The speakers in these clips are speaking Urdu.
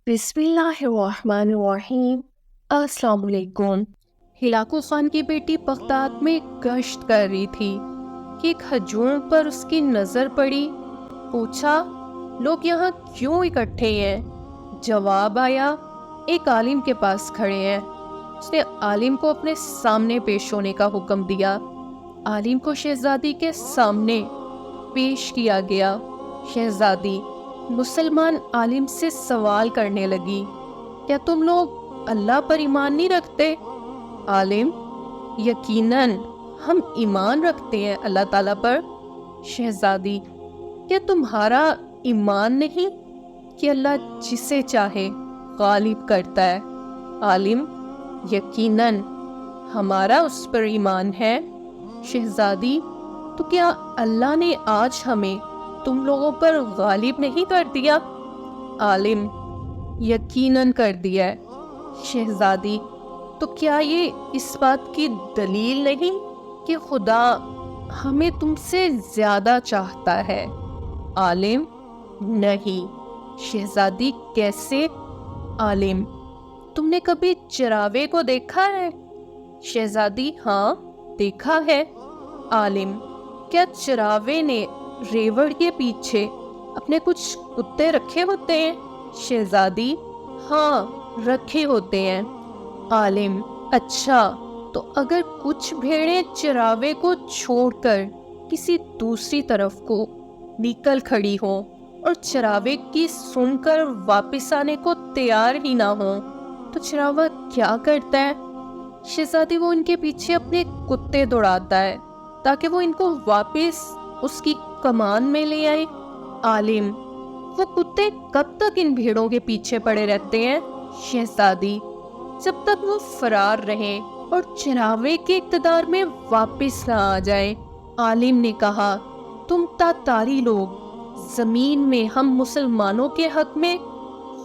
بسم اللہ الرحمن الرحیم۔ السلام علیکم۔ ہلاکو خان کی بیٹی بغداد میں گشت کر رہی تھی کہ ایک ہجوم پر اس کی نظر پڑی۔ پوچھا، لوگ یہاں کیوں اکٹھے ہیں؟ جواب آیا، ایک عالم کے پاس کھڑے ہیں۔ اس نے عالم کو اپنے سامنے پیش ہونے کا حکم دیا۔ عالم کو شہزادی کے سامنے پیش کیا گیا۔ شہزادی مسلمان عالم سے سوال کرنے لگی، کیا تم لوگ اللہ پر ایمان نہیں رکھتے؟ عالم، یقیناً ہم ایمان رکھتے ہیں اللہ تعالیٰ پر۔ شہزادی، کیا تمہارا ایمان نہیں کہ اللہ جسے چاہے غالب کرتا ہے؟ عالم، یقیناً ہمارا اس پر ایمان ہے۔ شہزادی، تو کیا اللہ نے آج ہمیں تم لوگوں پر غالب نہیں کر دیا؟ عالم، یقیناً کر دیا ہے۔ شہزادی، تو کیا یہ اس بات کی دلیل نہیں کہ خدا ہمیں تم سے زیادہ چاہتا ہے؟ عالم، نہیں۔ شہزادی، کیسے؟ عالم، تم نے کبھی چراوے کو دیکھا ہے؟ شہزادی، ہاں، دیکھا ہے۔ عالم، کیا چراوے نے ریوڑ کے پیچھے اپنے کچھ کتے رکھے ہوتے ہیں؟ شہزادی، ہاں، رکھے ہوتے ہیں۔ عالم، اچھا، تو اگر کچھ بھیڑیں چراوے کو چھوڑ کر کسی دوسری طرف کو نکل کھڑی ہوں اور چراوے کی سن کر واپس آنے کو تیار ہی نہ ہوں، تو چراوا کیا کرتا ہے؟ شہزادی، وہ ان کے پیچھے اپنے کتے دوڑاتا ہے تاکہ وہ ان کو واپس اس کی کمان میں لے آئے۔ عالم، وہ کتے کب تک ان بھیڑوں کے پیچھے پڑے رہتے ہیں؟ شہزادی، جب تک وہ فرار رہیں اور چراوے کے اقتدار میں واپس نہ آ جائیں۔ عالم نے کہا، تم تاتاری لوگ زمین میں ہم مسلمانوں کے حق میں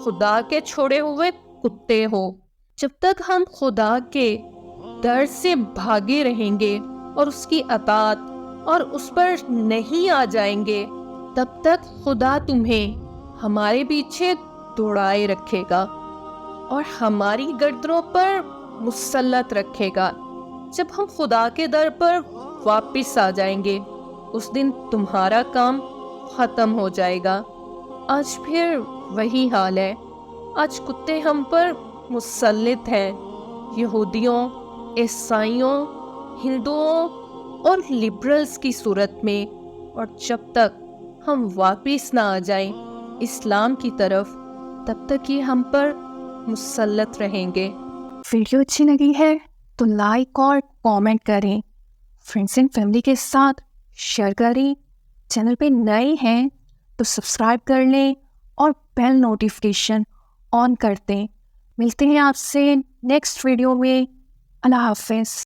خدا کے چھوڑے ہوئے کتے ہو۔ جب تک ہم خدا کے در سے بھاگے رہیں گے اور اس کی اطاعت اور اس پر نہیں آ جائیں گے، تب تک خدا تمہیں ہمارے پیچھے دوڑائے رکھے گا اور ہماری گردنوں پر مسلط رکھے گا۔ جب ہم خدا کے در پر واپس آ جائیں گے، اس دن تمہارا کام ختم ہو جائے گا۔ آج پھر وہی حال ہے۔ آج کتے ہم پر مسلط ہیں، یہودیوں، عیسائیوں، ہندوؤں اور لبرلز کی صورت میں، اور جب تک ہم واپس نہ آ جائیں اسلام کی طرف، تب تک یہ ہم پر مسلط رہیں گے۔ ویڈیو اچھی لگی ہے تو لائک اور کامنٹ کریں، فرینڈس اینڈ فیملی کے ساتھ شیئر کریں، چینل پہ نئے ہیں تو سبسکرائب کر لیں اور بیل نوٹیفیکیشن آن کر دیں۔ ملتے ہیں آپ سے نیکسٹ ویڈیو میں۔ اللہ حافظ۔